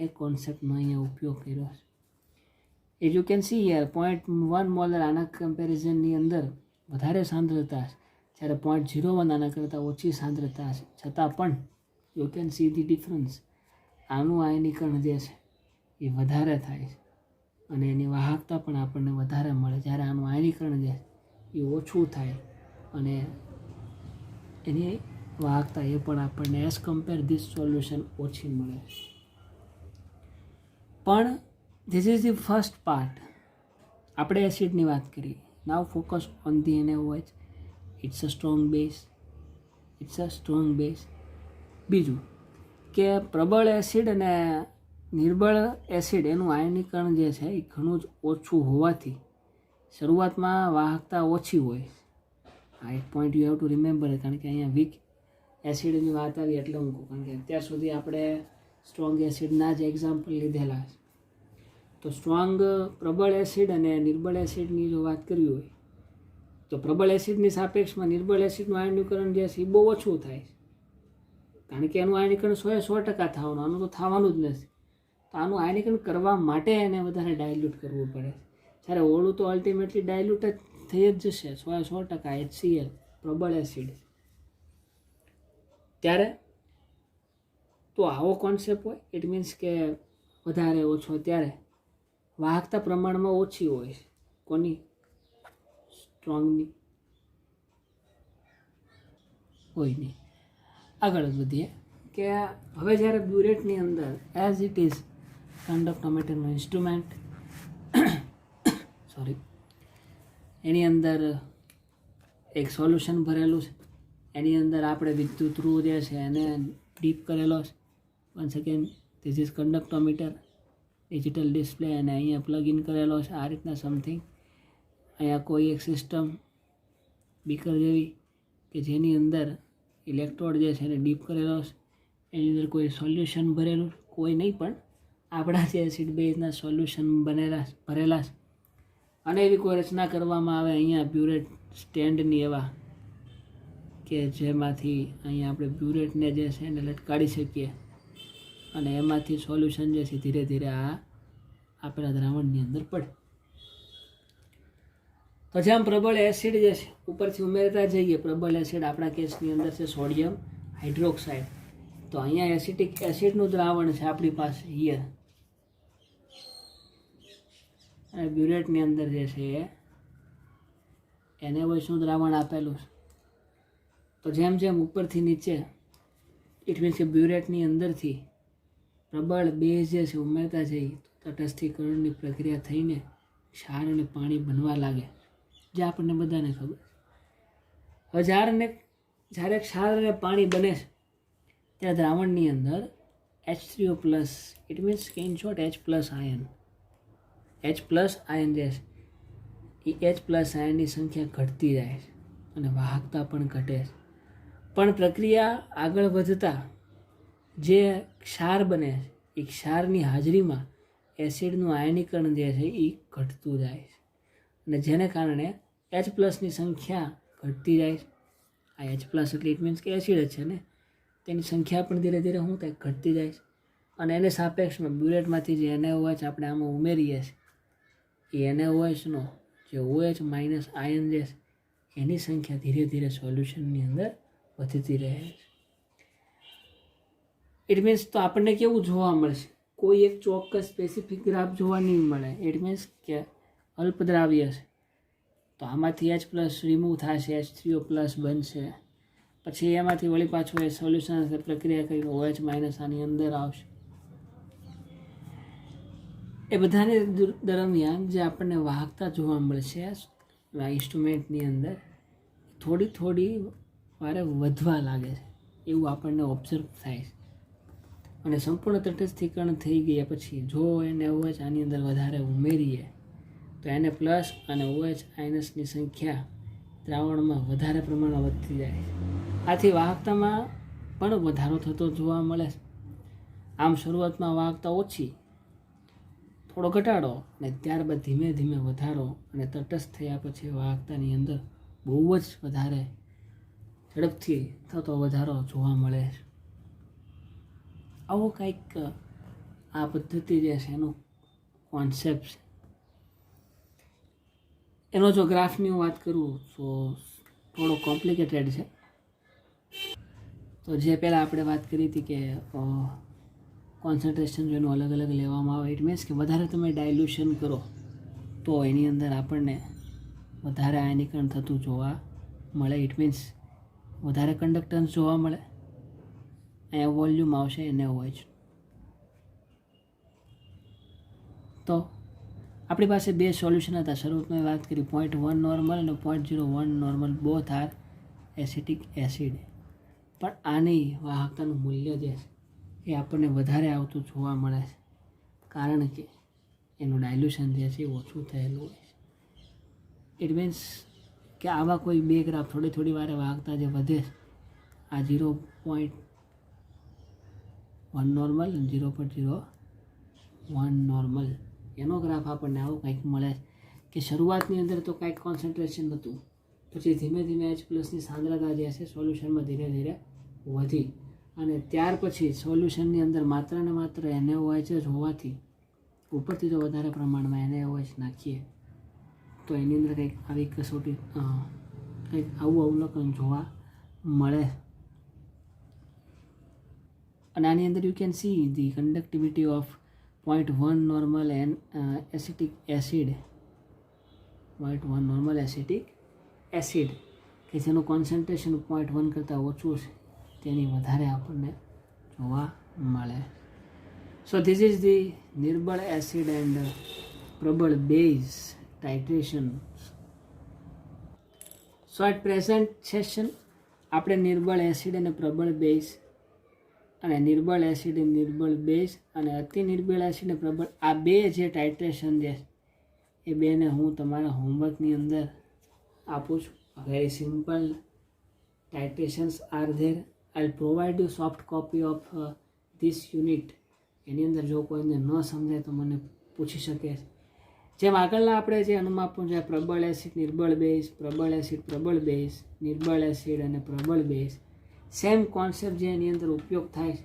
[SPEAKER 1] એ કોન્સેપ્ટનો અહીંયા ઉપયોગ કર્યો છે. As you can C here 0.1 molar આના કમ્પેરિઝનની અંદર વધારે સાંદ્રતા છે, જ્યારે 0.01 આના કરતાં ઓછી સાંદ્રતા છે, છતાં પણ you can see the difference. આનું આયનીકરણ જે છે એ વધારે થાય છે અને એની વાહકતા પણ આપણને વધારે મળે, જ્યારે આનું આયનીકરણ જે એ ઓછું થાય અને એની વાહકતા એ પણ આપણને એઝ કમ્પેર ધીસ સોલ્યુશન ઓછી મળે. પણ this is the first part. આપણે એસિડની વાત કરી. Now focus on the NaOH. It's a strong base. બીજું કે પ્રબળ એસિડ અને નિર્બળ એસિડ એનું આયનીકરણ જે છે એ ઘણું જ ઓછું હોવાથી શરૂઆતમાં વાહકતા ઓછી હોય. આ એક point you have to remember, કારણ કે અહીંયા વીક એસિડની વાત આવી એટલે હું કહું, કારણ કે અત્યાર સુધી આપણે સ્ટ્રોંગ એસિડના જ એક્ઝામ્પલ લીધેલા છે. તો સ્ટ્રોંગ પ્રબળ એસિડ અને નિર્બળ એસિડની જો વાત કરવી હોય તો પ્રબળ એસિડની સાપેક્ષમાં નિર્બળ એસિડનું આયનીકરણ જે છે એ બહુ ઓછું થાય છે, કારણ કે એનું આયનીકરણ 100% થવાનું, આનું તો થવાનું જ નથી. તો આનું આયનીકરણ કરવા માટે એને વધારે ડાયલ્યુટ કરવું પડે. જ્યારે ઓળું તો અલ્ટિમેટલી ડાયલ્યુટ જ થઈ જ જશે 100% HCl પ્રબળ એસિડ. ત્યારે તો આવો કોન્સેપ્ટ હોય, ઇટ મીન્સ કે વધારે ઓછો, ત્યારે વાહકતા પ્રમાણમાં ઓછી હોય. કોની? સ્ટ્રોંગની હોય નહીં. આગળ જ વધીએ કે હવે જ્યારે બ્યુરેટની અંદર એઝ ઇટ ઇઝ કંડક્ટોમીટરનું ઇન્સ્ટ્રુમેન્ટ એની અંદર એક સોલ્યુશન ભરેલું છે, એની અંદર આપણે વિદ્યુત રૂ જે છે એને ડીપ કરેલો છે. One second, this is conductometer, digital display, અને અહીંયા પ્લગ ઇન કરેલો છે આ રીતના સમથિંગ. અહીંયા કોઈ એક સિસ્ટમ બીકર જેવી કે જેની અંદર ઇલેક્ટ્રોડ જે છે એને ડીપ કરેલો છે, એની અંદર કોઈ સોલ્યુશન ભરેલું, કોઈ નહીં પણ આપણા જે એસિડ બેઝના સોલ્યુશન ભરેલા છે. અને એવી કોઈ રચના કરવામાં આવે અહીંયા બ્યુરેટ સ્ટેન્ડની એવા કે જેમાંથી અહીંયા આપણે બ્યુરેટને જે છે એને લટકાડી શકીએ અને એમાંથી સોલ્યુશન જે છે ધીરે ધીરે આ આપેલા દ્રાવણની અંદર પડે. તો જેમ પ્રબળ એસિડ જે છે ઉપરથી ઉમેરતા જઈએ, પ્રબળ એસિડ આપણા કેસની અંદર છે સોડિયમ હાઇડ્રોક્સાઇડ. તો અહીંયા એસિટિક એસિડનું દ્રાવણ છે આપણી પાસે હિયર, અને બ્યુરેટની અંદર જે છે NaOHનું દ્રાવણ આપેલું છે. તો જેમ જેમ ઉપરથી નીચે, ઇટ મીન્સ કે બ્યુરેટની અંદરથી પ્રબળ બેઝ જે છે ઉમેરતા જઈએ તો તટસ્થીકરણની પ્રક્રિયા થઈને ક્ષાર અને પાણી બનવા લાગે, જે આપણને બધાને ખબર. હવે જ્યારે ક્ષાર અને પાણી બને છે ત્યારે દ્રાવણની અંદર H3O+, ઇટ મીન્સ કે ઇન શોર્ટ H+ આયન જે છે એ H+ આયનની સંખ્યા ઘટતી જાય છે અને વાહકતા પણ ઘટે છે. પણ પ્રક્રિયા આગળ વધતા જે ક્ષાર બને છે એ ક્ષારની હાજરીમાં એસિડનું આયનીકરણ જે છે એ ઘટતું જાય છે અને જેને કારણે H+ની સંખ્યા ઘટતી જાય છે. આ H+ એટલે ઇટ મીન્સ કે એસિડ જ છે ને, તેની સંખ્યા પણ ધીરે ધીરે શું થાય? ઘટતી જાય છે. અને એને સાપેક્ષમાં બ્યુરેટમાંથી જે NaOH આપણે આમાં ઉમેરીએ છીએ એ NaOHનો જે OH- આયન જે છે એની સંખ્યા ધીરે ધીરે સોલ્યુશનની અંદર વધતી રહે છે. ઇટ મીન્સ તો આપણને કેવું જોવા મળશે? કોઈ એક ચોક્કસ સ્પેસિફિક ગ્રાફ જોવા નહીં મળે. ઇટ મીન્સ કે અલ્પદ્રાવ્ય છે તો આમાંથી H+ રિમૂવ થશે, H3O+ બનશે, પછી એમાંથી વળી પાછું એ સોલ્યુશન પ્રક્રિયા કરીને OH માઇનસ આની અંદર આવશે. એ બધાની દરમિયાન જે આપણને વાહકતા જોવા મળશે આ ઇન્સ્ટ્રુમેન્ટની અંદર થોડી વારે વધવા લાગે છે એવું આપણને ઓબ્ઝર્વ થાય છે. અને સંપૂર્ણ તટસ્થીકરણ થઈ ગયા પછી જો એને OH આની અંદર વધારે ઉમેરીએ તો એને પ્લસ અને OH માઇનસની સંખ્યા દ્રાવણમાં વધારે પ્રમાણમાં વધતી જાય છે. આથી વાહકતામાં પણ વધારો થતો જોવા મળે છે. આમ શરૂઆતમાં વાહકતા ઓછી, થોડો ઘટાડો અને ત્યારબાદ ધીમે ધીમે વધારો અને તટસ્થ થયા પછી વાહકતાની અંદર બહુ જ વધારે ઝડપથી થતો વધારો જોવા મળે છે. આવો કંઈક આ પદ્ધતિ જે છે એનો કોન્સેપ્ટ છે. એનો જો ગ્રાફની હું વાત કરું તો થોડો કોમ્પ્લિકેટેડ છે. તો જે પહેલાં આપણે વાત કરી હતી કે કોન્સન્ટ્રેશન જેનું અલગ અલગ લેવામાં આવે, ઇટ મીન્સ કે વધારે તમે ડાયલ્યુશન કરો તો એની અંદર આપણને વધારે આયનીકરણ થતું જોવા મળે. ઇટ મીન્સ વધારે કંડક્ટન્સ જોવા મળે. અહીંયા વોલ્યુમ આવશે એને હોય જ. તો આપણી પાસે બે સોલ્યુશન હતા. શરૂઆતમાં વાત કરી 0.1 નોર્મલ અને 0.01 normal, both are acetic acid. પણ આની વાહકતાનું મૂલ્ય જે છે એ આપણને વધારે આવતું જોવા મળે છે, કારણ કે એનું ડાયલ્યુશન જે છે એ ઓછું થયેલું હોય છે. ઇટ મીન્સ કે આવા કોઈ બે ગ્રાફ થોડી વારે વાહકતા જે વધે છે, આ 0.1 નોર્મલ અને 0.01 નોર્મલ, એનો ગ્રાફ આપણને આવું કંઈક મળે કે શરૂઆતની અંદર તો કાંઈક કોન્સન્ટ્રેશન નહોતું, પછી ધીમે ધીમે H+ની સાંદ્રતા જે છે સોલ્યુશનમાં ધીરે ધીરે વધી અને ત્યાર પછી સોલ્યુશનની અંદર માત્ર ને માત્ર NaOH જ હોવાથી ઉપરથી જો વધારે પ્રમાણમાં NaOH નાખીએ તો એની અંદર કંઈક આવી કસોટી કંઈક આવું અવલોકન જોવા મળે. અને આની અંદર you can see the conductivity of 0.1 normal acetic acid, 0.1 normal acetic acid કે જેનું કોન્સન્ટ્રેશન 0.1 કરતાં ઓછું છે તેની વધારે આપણને જોવા મળે. સો ધીસ ઇઝ ધી નિર્બળ એસિડ એન્ડ પ્રબળ base titration. So at present session આપણે નિર્બળ એસિડ અને પ્રબળ બેઝ અને નિર્બળ એસિડ નિર્બળ બેઝ અને અતિ નિર્બળ એસિડ અને પ્રબળ આ બે જે ટાઇટ્રેશન છે એ બેને હું તમારા હોમવર્કની અંદર આપું છું. Very simple titrations are there. I'll provide you soft copy of this unit. એની અંદર જો કોઈને ન સમજાય તો મને પૂછી શકે. જેમ આગળના આપણે જે અનુમાપન છે પ્રબળ એસિડ નિર્બળ બેઝ, પ્રબળ એસિડ પ્રબળ બેઝ, નિર્બળ એસિડ અને પ્રબળ બેઝ, સેમ કોન્સેપ્ટ જે એની અંદર ઉપયોગ થાય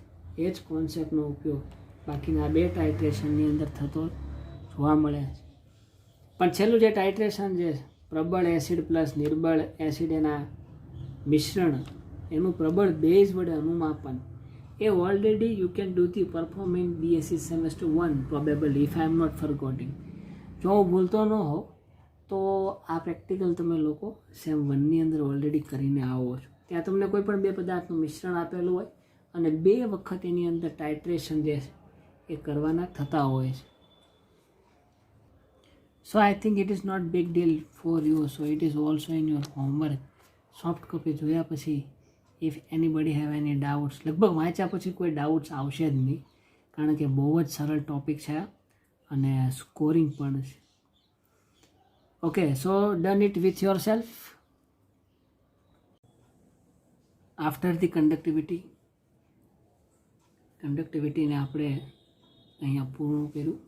[SPEAKER 1] એ જ કોન્સેપ્ટનો ઉપયોગ બાકીના બે ટાઇટ્રેશનની અંદર થતો જોવા મળે છે. પણ છેલ્લું જે ટાઇટ્રેશન છે પ્રબળ એસિડ પ્લસ નિર્બળ એસિડ એના મિશ્રણ એનું પ્રબળ બેઝ વડે અનુમાપન એ already you can do the perform in BSc semester 1 probably if I am not forgetting. જો હું ભૂલતો ન હો તો આ પ્રેક્ટિકલ તમે લોકો સેમ 1ની અંદર ઓલરેડી કરીને આવો છો. ત્યાં તમને કોઈ પણ બે પદાર્થનું મિશ્રણ આપેલું હોય અને બે વખત એની અંદર ટાઇટ્રેશન જે છે એ કરવાના થતા હોય છે. So I think it is not big deal for you, so it is also in your homework. Soft copy જોયા પછી if anybody have any doubts, લગભગ વાંચ્યા પછી કોઈ ડાઉટ્સ આવશે જ નહીં, કારણ કે બહુ જ સરળ ટોપિક છે અને સ્કોરિંગ પણ છે. Okay, so done it with your self. After the કન્ડક્ટિવિટીને આપણે અહીંયા પૂર્ણ કર્યું.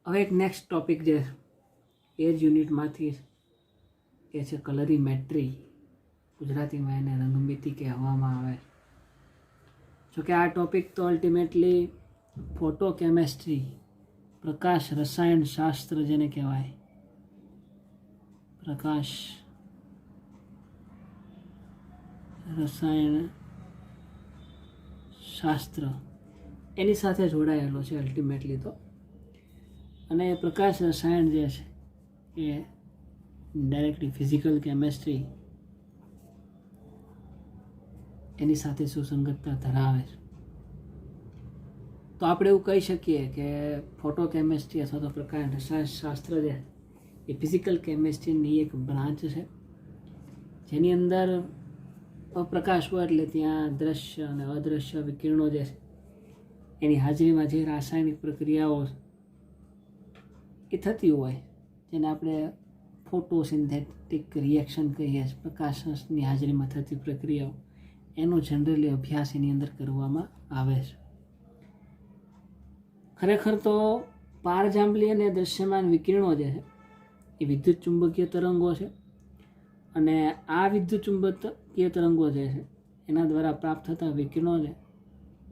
[SPEAKER 1] હવે એક નેક્સ્ટ ટોપિક જે એ જ યુનિટમાંથી એ છે કલરીમેટ્રી. ગુજરાતીમાં એને રંગમિતિ કહેવામાં આવે. જો કે આ ટોપિક તો અલ્ટિમેટલી ફોટોકેમેસ્ટ્રી, પ્રકાશ રસાયણ શાસ્ત્ર જેને કહેવાય, પ્રકાશ રસાયણ શાસ્ત્ર એની સાથે જોડાયેલો છે અલ્ટિમેટલી તો. અને પ્રકાશ રસાયણ જે છે એ ડાયરેક્ટલી ફિઝિકલ કેમેસ્ટ્રી એની સાથે સુસંગતતા ધરાવે છે. તો આપણે એવું કહી શકીએ કે ફોટોકેમિસ્ટ્રી અથવા તો પ્રકાશ રસાયણશાસ્ત્ર જે એ ફિઝિકલ કેમિસ્ટ્રીની એક બ્રાન્ચ છે, જેની અંદર પ્રકાશ હોય એટલે ત્યાં દ્રશ્ય અને અદૃશ્ય વિકિરણો જે છે એની હાજરીમાં જે રાસાયણિક પ્રક્રિયાઓ એ થતી હોય, જેને આપણે ફોટોસિન્થેટિક રિએક્શન કહીએ છીએ, પ્રકાશની હાજરીમાં થતી પ્રક્રિયાઓ, એનો જનરલી અભ્યાસ એની અંદર કરવામાં આવે છે. ખરેખર તો પારજાંબલી અને દૃશ્યમાન વિકિરણો જે છે એ વિદ્યુત ચુંબકીય તરંગો છે, અને આ વિદ્યુત ચુંબકીય તરંગો જે છે એના દ્વારા પ્રાપ્ત થતા વિકિરણોને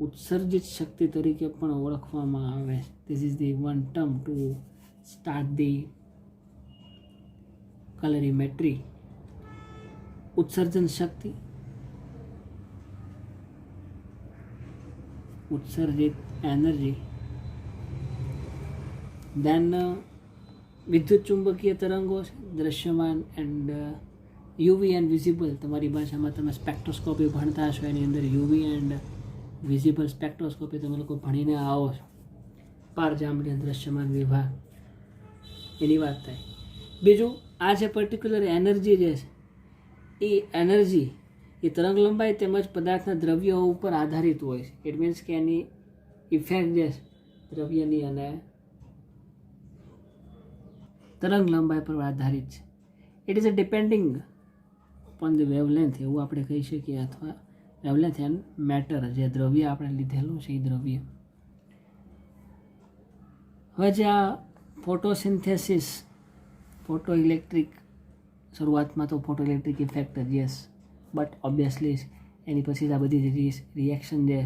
[SPEAKER 1] ઉત્સર્જિત શક્તિ તરીકે પણ ઓળખવામાં આવે છે. This is the one term to start the colorimetry. ઉત્સર્જન શક્તિ, ઉત્સર્જિત એનર્જી, દેન વિદ્યુત ચુંબકીય તરંગો છે, દ્રશ્યમાન એન્ડ યુવી એન્ડ વિઝિબલ. તમારી ભાષામાં તમે સ્પેક્ટ્રોસ્કોપી ભણતા હશો, એની અંદર યુવી એન્ડ વિઝિબલ સ્પેક્ટ્રોસ્કોપી તમે લોકો ભણીને આવો છો. પારજાંબલી દ્રશ્યમાન વિભાગ એની વાત થાય. બીજું, આ જે પર્ટિક્યુલર એનર્જી જે છે એ એનર્જી એ તરંગ લંબાઈ તેમજ પદાર્થના દ્રવ્યો ઉપર આધારિત હોય છે. ઇટ મીન્સ કે એની ઇફેક્ટ જે છે દ્રવ્યની અને તરંગ લંબાઈ પર આધારિત છે. It is a depending on the wavelength, એવું આપણે કહી શકીએ, અથવા વેવલેન્થ એન્ડ મેટર, જે દ્રવ્ય આપણે લીધેલું છે એ દ્રવ્ય. હવે જે આ ફોટોસિન્થેસિસ, ફોટો ઇલેક્ટ્રિક, શરૂઆતમાં તો ફોટો ઇલેક્ટ્રિક ઇફેક્ટ જ, યસ, બટ ઓબ્વિયસલી એની પછી આ બધી જે રિએક્શન જે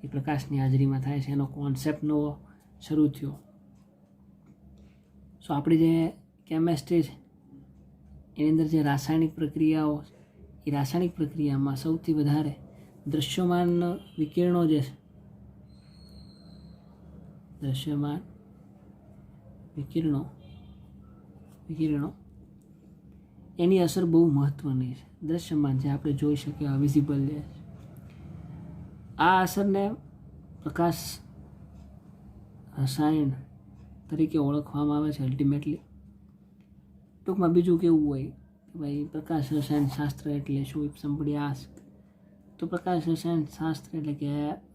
[SPEAKER 1] એ પ્રકાશની હાજરીમાં થાય છે, એનો કોન્સેપ્ટ નવો શરૂ થયો. સો આપણી જે કેમેસ્ટ્રી છે એની અંદર જે રાસાયણિક પ્રક્રિયાઓ, એ રાસાયણિક પ્રક્રિયામાં સૌથી વધારે દૃશ્યમાન વિકિરણો જે છે, દૃશ્યમાન વિકિરણો એની અસર બહુ મહત્ત્વની છે. દૃશ્યમાન જે આપણે જોઈ શકીએ, વિઝિબલ જે આ અસરને પ્રકાશ રસાયણ તરીકે ઓળખવામાં આવે છે અલ્ટિમેટલી. ટૂંકમાં બીજું કેવું હોય કે ભાઈ પ્રકાશ રસાયણ શાસ્ત્ર એટલે શું? ઇફ somebody ask, તો પ્રકાશ રસાયણ શાસ્ત્ર એટલે કે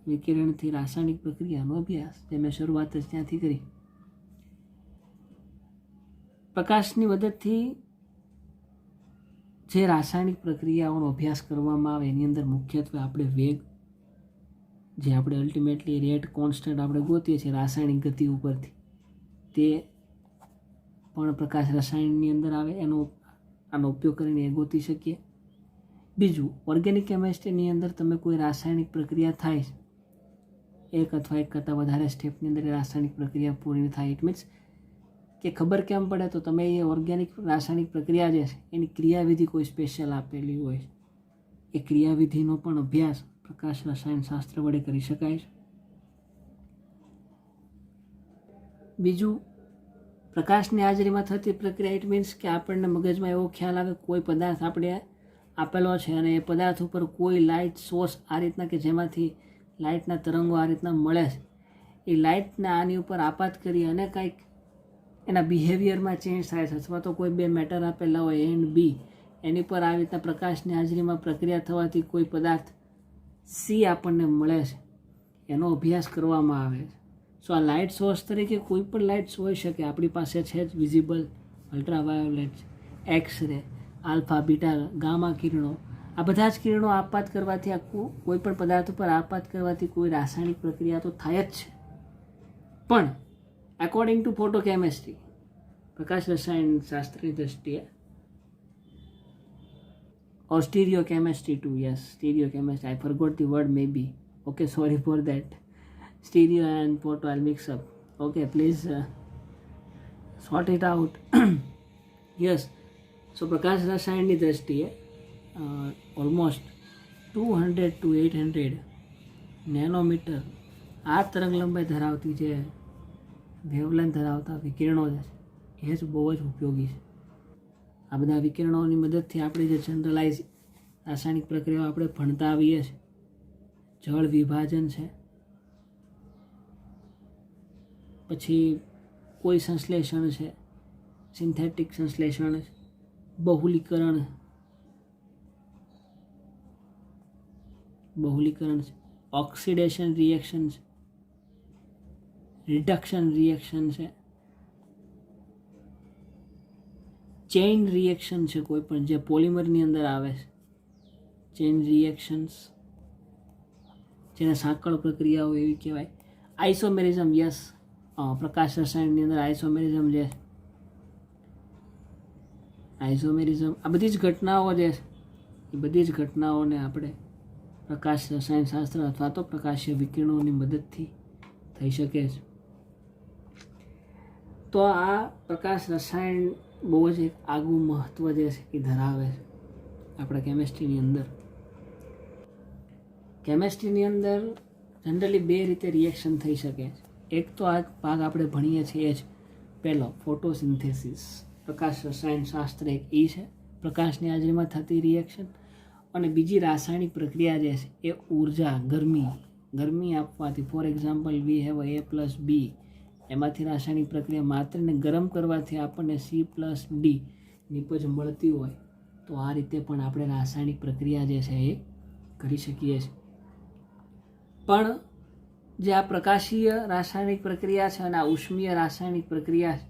[SPEAKER 1] વિકિરણથી રાસાયણિક પ્રક્રિયાનો અભ્યાસ, જે મેં શરૂઆત જ ત્યાંથી કરી. પ્રકાશની મદદથી જે રાસાયણિક પ્રક્રિયાઓનો અભ્યાસ કરવામાં આવે એની અંદર મુખ્યત્વે આપણે વેગ, જે આપણે અલ્ટિમેટલી રેટ કોન્સ્ટન્ટ આપણે ગોતીએ છીએ રાસાયણિક ગતિ ઉપરથી, તે પણ પ્રકાશ રસાયણની અંદર આવે, આનો ઉપયોગ કરીને એ ગોતી શકીએ. બીજું, ઓર્ગેનિક કેમેસ્ટ્રીની અંદર તમે કોઈ રાસાયણિક પ્રક્રિયા થાય, એક અથવા એક કરતાં વધારે સ્ટેપની અંદર રાસાયણિક પ્રક્રિયા પૂરી થાય, ઇટ મીન્સ કે ખબર કેમ પડે તો તમે એ ઓર્ગેનિક રાસાયણિક પ્રક્રિયા જે છે એની ક્રિયાવિધિ કોઈ સ્પેશિયલ આપેલી હોય, એ ક્રિયાવિધિનો પણ અભ્યાસ પ્રકાશ રસાયણ શાસ્ત્ર વડે કરી શકાય છે. બીજું, પ્રકાશની હાજરીમાં થતી પ્રક્રિયા, ઇટ મીન્સ કે આપણને મગજમાં એવો ખ્યાલ આવે કોઈ પદાર્થ આપણે આપેલો છે અને એ પદાર્થ ઉપર કોઈ લાઇટ સોર્સ આ રીતના કે જેમાંથી લાઇટના તરંગો આ રીતના મળે છે, એ લાઇટને આની ઉપર આપાત કરી અને કંઈક એના બિહેવિયરમાં ચેન્જ થાય છે, અથવા તો કોઈ બે મેટર આપેલા હોય એન્ડ બી, એની પર આવી રીતના પ્રકાશની હાજરીમાં પ્રક્રિયા થવાથી કોઈ પદાર્થ સી આપણને મળે છે, એનો અભ્યાસ કરવામાં આવે છે. સો આ લાઇટ સોર્સ તરીકે કોઈ પણ લાઇટ્સ હોઈ શકે, આપણી પાસે છે જ visible, ultraviolet, X ray, alpha, beta, gamma કિરણો, આ બધા જ કિરણો આપાત કરવાથી, કોઈ પણ પદાર્થ ઉપર આપાત કરવાથી કોઈ રાસાયણિક પ્રક્રિયા તો થાય જ છે. પણ અકોર્ડિંગ ટુ ફોટોકેમિસ્ટ્રી, પ્રકાશ રસાયણ શાસ્ત્રની દ્રષ્ટિએ, or stereochemistry too, yes, stereochemistry, I forgot the word maybe, okay, sorry for that. Stereo and photo I'll mix up, okay, please sort it out. Yes, so પ્રકાશ રસાયણની દ્રષ્ટિએ ઓલમોસ્ટ 200 to 800 નેનોમીટર આ તરંગ લંબાઈ ધરાવતી જે વેવલેન્થ ધરાવતા વિકિરણો છે એ જ બહુ જ ઉપયોગી છે. આ બધા વિકિરણોની મદદથી આપણે જે જનરલાઇઝ રાસાયણિક પ્રક્રિયાઓ આપણે ભણતા આવીએ છીએ. જળ વિભાજન છે, પછી કોઈ સંશ્લેષણ છે, સિન્થેટિક સંશ્લેષણ છે, બહુલીકરણ છે, ઓક્સિડેશન રિએક્શન છે, રિડક્શન રિએક્શન છે, ચેઇન રિએક્શન છે, કોઈ પણ જે પોલિમરની અંદર આવે છે, ચેઇન રિએક્શન્સ જેને સાંકળ પ્રક્રિયાઓ એવી કહેવાય. આઇસોમેરિઝમ, યસ, પ્રકાશ રસાયણની અંદર આઇસોમેરિઝમ જે આઇસોમેરિઝમ, આ બધી જ ઘટનાઓ જે છે એ બધી જ ઘટનાઓને આપણે પ્રકાશ રસાયણશાસ્ત્ર અથવા તો પ્રકાશીય વિકિરણોની મદદથી થઈ શકે છે. તો આ પ્રકાશ રસાયણ બહુ જ એક આગવું મહત્ત્વ જે છે એ ધરાવે છે આપણા કેમેસ્ટ્રીની અંદર. કેમેસ્ટ્રીની અંદર જનરલી બે રીતે રિએક્શન થઈ શકે છે. એક તો આ ભાગ આપણે ભણીએ છીએ એ જ પહેલો ફોટોસિન્થેસિસ, પ્રકાશ રસાયણશાસ્ત્ર એક એ છે, પ્રકાશની હાજરીમાં થતી રિએક્શન. અને બીજી રાસાયણિક પ્રક્રિયા જે છે એ ઉર્જા, ગરમી આપવાથી, for example we have A+B, એમાંથી રાસાયણિક પ્રક્રિયા માત્રને ગરમ કરવાથી આપણને C+D નિપજ મળતી હોય તો આ રીતે પણ આપણે રાસાયણિક પ્રક્રિયા જે છે એ કરી શકીએ છીએ. પણ જે આ પ્રકાશીય રાસાયણિક પ્રક્રિયા છે અને આ ઉષ્મીય રાસાયણિક પ્રક્રિયા છે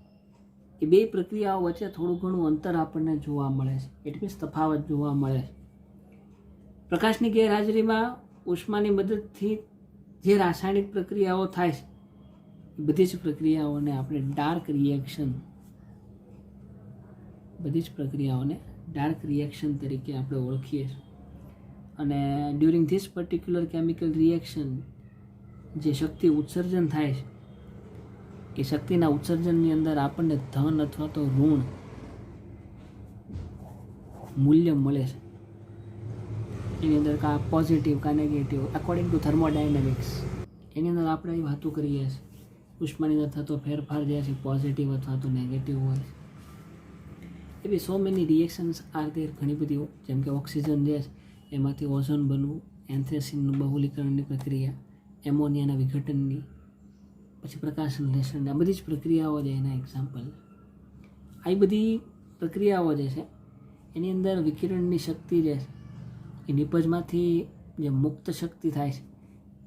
[SPEAKER 1] એ બે પ્રક્રિયાઓ વચ્ચે થોડું ઘણું અંતર આપણને જોવા મળે છે. ઇટ મીન્સ તફાવત જોવા મળે છે. પ્રકાશની ગેરહાજરીમાં ઉષ્માની મદદથી જે રાસાયણિક પ્રક્રિયાઓ થાય છે એ બધી જ પ્રક્રિયાઓને આપણે ડાર્ક રિએક્શન તરીકે આપણે ઓળખીએ છીએ. અને during this particular chemical reaction જે શક્તિ ઉત્સર્જન થાય છે એ શક્તિના ઉત્સર્જનની અંદર આપણને ધન અથવા તો ઋણ મૂલ્ય મળે છે. એની અંદર કાં પોઝિટિવ કાં નેગેટિવ અકોર્ડિંગ ટુ થર્મોડાયનેમિક્સ એની અંદર આપણે એ વાતો કરીએ છીએ. ઉષ્માની અંદર થતો ફેરફાર જે છે પોઝિટિવ અથવા તો નેગેટિવ હોય છે. એવી so many reactions are there, ઘણી બધી, જેમ કે ઓક્સિજન જે છે એમાંથી ઓઝોન બનવું, એન્થ્રેસિનનું બહુલીકરણની પ્રક્રિયા, એમોનિયાના વિઘટનની, પછી પ્રકાશ સંશ્લેષણ, આ બધી જ પ્રક્રિયાઓ છે એના એક્ઝામ્પલ. આ બધી પ્રક્રિયાઓ જે છે એની અંદર વિકિરણની શક્તિ જે છે એ નિપજમાંથી જે મુક્ત શક્તિ થાય છે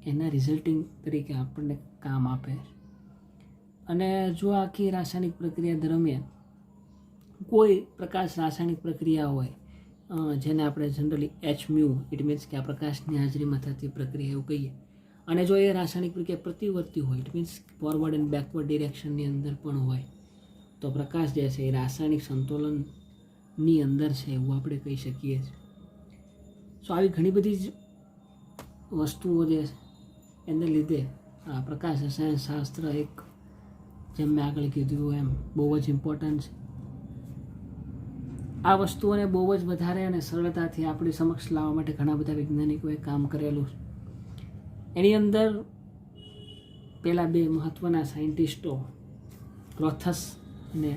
[SPEAKER 1] એના રિઝલ્ટિંગ તરીકે આપણને કામ આપે છે. અને જો આખી રાસાયણિક પ્રક્રિયા દરમિયાન કોઈ પ્રકાશ રાસાયણિક પ્રક્રિયા હોય જેને આપણે જનરલી HMU, ઇટ મીન્સ કે આ પ્રકાશની હાજરીમાં થતી પ્રક્રિયા એવું કહીએ, અને જો એ રાસાયણિક પ્રક્રિયા પ્રતિવર્તી હોય, it means forward and backward ડિરેક્શનની અંદર પણ હોય, તો પ્રકાશ જે છે એ રાસાયણિક સંતુલનની અંદર છે એવું આપણે કહી શકીએ છીએ. સો આવી ઘણી બધી જ વસ્તુઓ જે છે એને લીધે આ પ્રકાશ રસાયણશાસ્ત્ર એક, જેમ મેં આગળ કીધું એમ, બહુ જ ઇમ્પોર્ટન્ટ છે. આ વસ્તુઓને બહુ જ વધારે અને સરળતાથી આપણી સમક્ષ લાવવા માટે ઘણા બધા વૈજ્ઞાનિકોએ કામ કરેલું છે. એની અંદર પહેલાં બે મહત્ત્વના સાયન્ટિસ્ટો, ગ્રોથસ અને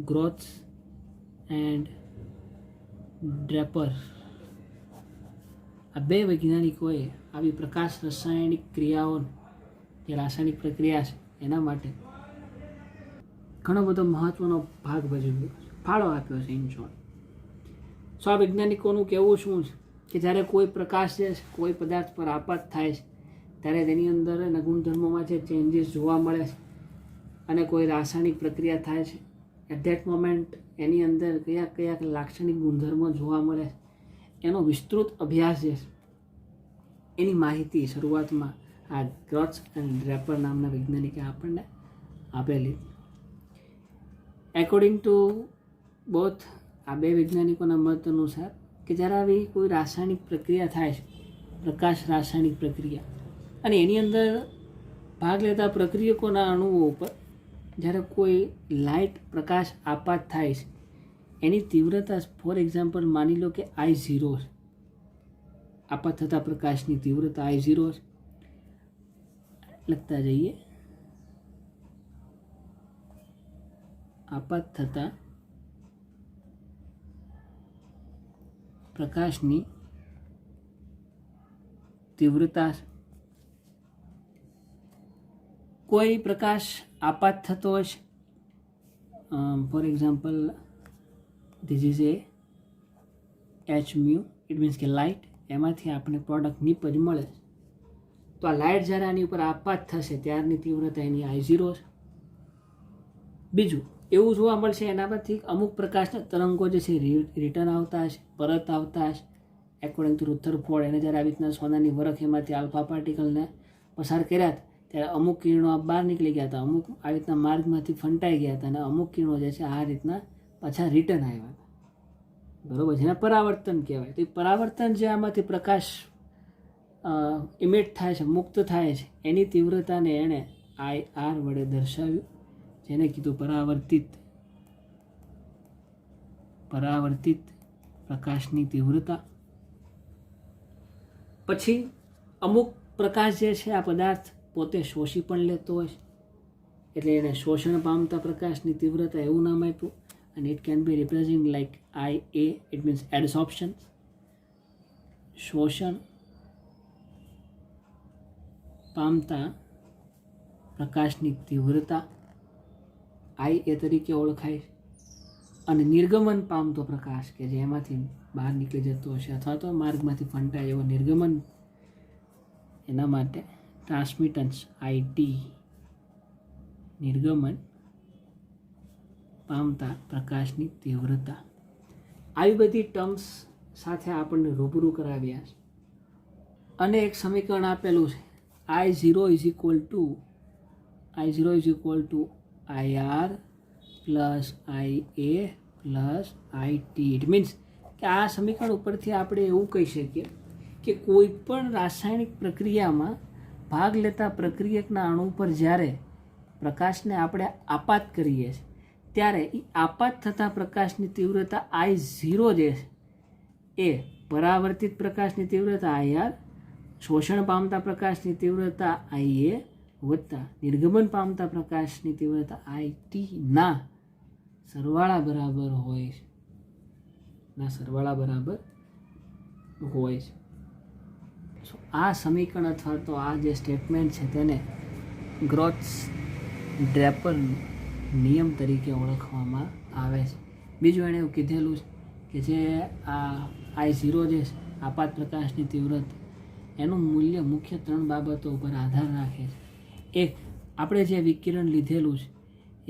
[SPEAKER 1] ગ્રોથ્સ એન્ડ ડ્રેપર, આ બે વૈજ્ઞાનિકોએ આવી પ્રકાશ રાસાયણિક ક્રિયાઓ, જે રાસાયણિક પ્રક્રિયા છે એના માટે ઘણો બધો મહત્ત્વનો ભાગ ભજવ્યો, ફાળો આપ્યો છે ઇન શોર્ટ. સો આ વૈજ્ઞાનિકોનું કહેવું શું છે કે જ્યારે કોઈ પ્રકાશ છે કોઈ પદાર્થ પર આપાત થાય છે ત્યારે તેની અંદર એના ગુણધર્મોમાં જે ચેન્જીસ જોવા મળે છે અને કોઈ રાસાયણિક પ્રક્રિયા થાય છે એટ ધેટ મોમેન્ટ એની અંદર કયા કયા લાક્ષણિક ગુણધર્મો જોવા મળે છે એનો વિસ્તૃત અભ્યાસ છે એની માહિતી શરૂઆતમાં આ ગ્રોથ્સ એન્ડ ડ્રેપર નામના વૈજ્ઞાનિકે આપણને આપેલી. એકોર્ડિંગ ટુ બોથ, આ બે વૈજ્ઞાનિકોના મત અનુસાર કે જ્યારે આવી કોઈ રાસાયણિક પ્રક્રિયા થાય છે, પ્રકાશ રાસાયણિક પ્રક્રિયા, અને એની અંદર ભાગ લેતા પ્રક્રિયકોના અણુઓ ઉપર જ્યારે કોઈ લાઇટ પ્રકાશ આપાત થાય છે એની તીવ્રતા, ફોર એક્ઝામ્પલ માની લો કે I0 છે, આપાત થતા પ્રકાશની તીવ્રતા I0 છે. લખતા જઈએ આપાત થતા પ્રકાશની તીવ્રતા. કોઈ પ્રકાશ આપાત થતો હશે, for example this is A H mu, it means કે લાઇટ, એમાંથી આપણે પ્રોડક્ટ નિપજ મળે. તો આ લાઇટ જ્યારે આની ઉપર આપાત થશે ત્યારની તીવ્રતા એની I0 છે. બીજું એવું જોવા મળશે એના પરથી અમુક પ્રકાશના તરંગો જે છે રિટર્ન આવતા હશે, પરત આવતા હશે, એકોર્ડિંગ ટુ રુથરફોર્ડ. એને જ્યારે આવી રીતના સોનાની વરખ એમાંથી આલ્ફા પાર્ટિકલને પસાર કર્યા હતા ત્યારે અમુક કિરણો બહાર નીકળી ગયા હતા, અમુક આવી રીતના માર્ગમાંથી ફંટાઈ ગયા હતા, અને અમુક કિરણો જે છે આ રીતના પાછા રિટર્ન આવ્યા હતા. બરાબર, જેને પરાવર્તન કહેવાય. તો એ પરાવર્તન જે આમાંથી પ્રકાશ ઇમિટ થાય છે, મુક્ત થાય છે, એની તીવ્રતાને એણે IR વડે દર્શાવ્યું, જેને કીધું પરાવર્તિત પ્રકાશની તીવ્રતા. પછી અમુક પ્રકાશ જે છે આ પદાર્થ પોતે શોષી પણ લેતો હોય છે, એટલે એને શોષણ પામતા પ્રકાશની તીવ્રતા એવું નામ આપ્યું. અને it can be represent like IA, it means adsorption, શોષણ પામતા પ્રકાશની તીવ્રતા IA તરીકે ઓળખાય. અને નિર્ગમન પામતો પ્રકાશ કે જે એમાંથી બહાર નીકળી જતો હશે અથવા તો માર્ગમાંથી ફંટાય એવો નિર્ગમન, એના માટે ટ્રાન્સમિટન્સ IT, નિર્ગમન પામતા પ્રકાશની તીવ્રતા. આવી બધી ટર્મ્સ સાથે આપણને રૂબરૂ કરાવ્યા છે. અને એક સમીકરણ આપેલું છે, I0 is equal to IR plus IA plus IT. It means કે આ સમીકરણ ઉપરથી આપણે એવું કહી શકીએ કે કોઈ પણ રાસાયણિક પ્રક્રિયામાં ભાગ લેતા પ્રક્રિયકના અણુ પર જ્યારે પ્રકાશને આપણે આપાત કરીએ છીએ ત્યારે એ આપાત થતા પ્રકાશની તીવ્રતા I0 જે છે એ પરાવર્તિત પ્રકાશની તીવ્રતા IR, શોષણ પામતા પ્રકાશની તીવ્રતા IA વત્તા નિર્ગમન પામતા પ્રકાશની તીવ્રતા IT ના સરવાળા બરાબર હોય છે. આ સમીકરણ અથવા તો આ જે સ્ટેટમેન્ટ છે તેને ગ્રોથ-ડ્રેપર નિયમ તરીકે ઓળખવામાં આવે છે. બીજું એણે એવું કીધેલું છે કે જે આ I0 જે છે આપાત પ્રકાશની તીવ્રતા, એનું મૂલ્ય મુખ્ય 3 બાબતો ઉપર આધાર રાખે છે. એક, આપણે જે વિકિરણ લીધેલું છે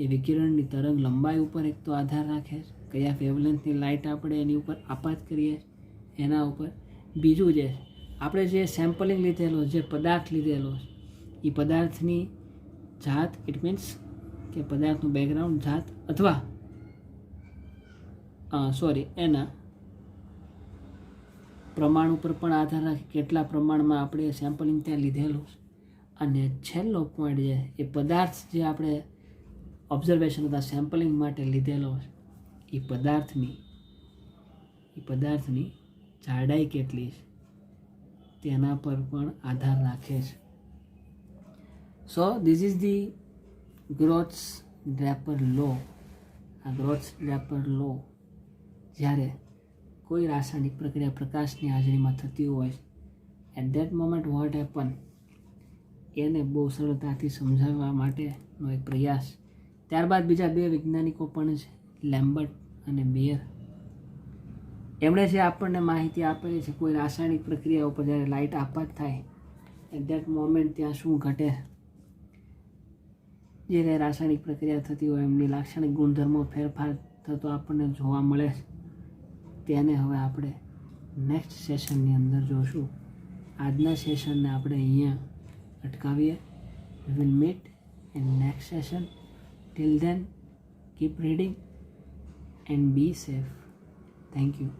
[SPEAKER 1] એ વિકિરણની તરંગ લંબાઈ ઉપર એક તો આધાર રાખે છે, કયા વેવલેન્થની લાઇટ આપણે એની ઉપર આપાત કરીએ એના ઉપર. બીજું જે આપણે જે સેમ્પલિંગ લીધેલો, જે પદાર્થ લીધેલો એ પદાર્થની જાત, ઇટ મીન્સ કે પદાર્થનું બેકગ્રાઉન્ડ, જાત અથવા એના પ્રમાણ ઉપર પણ આધાર રાખે, કેટલા પ્રમાણમાં આપણે સેમ્પલિંગ ત્યાં લીધેલું. અને છેલ્લો પોઈન્ટ જે એ પદાર્થ જે આપણે ઓબ્ઝર્વેશન અથવા સેમ્પલિંગ માટે લીધેલો છે એ પદાર્થની જાડાઈ કેટલી છે તેના પર પણ આધાર રાખે છે. સો ધીસ ઇઝ ધી ગ્રોથ-ડ્રેપર લો. આ ગ્રોથ-ડ્રેપર લો જ્યારે કોઈ રાસાયણિક પ્રક્રિયા પ્રકાશની હાજરીમાં થતી હોય, at that moment what happen, એને બહુ સરળતાથી સમજાવવા માટેનો એક પ્રયાસ. ત્યારબાદ બીજા 2 વૈજ્ઞાનિકો પણ છે, લેમ્બર્ટ અને બેયર. એમણે જે આપણને માહિતી આપેલી છે કોઈ રાસાયણિક પ્રક્રિયા ઉપર જ્યારે લાઇટ આપાત થાય એટ ધેટ મોમેન્ટ ત્યાં શું ઘટે, જે રાસાયણિક પ્રક્રિયા થતી હોય એમની લાક્ષણિક ગુણધર્મો ફેરફાર થતો આપણને જોવા મળે છે, તેને હવે આપણે નેક્સ્ટ સેશનની અંદર જોશું. આજના સેશનને આપણે અહીંયા અટકાવીએ. We will meet in next session. Till then, keep reading and be safe. Thank you.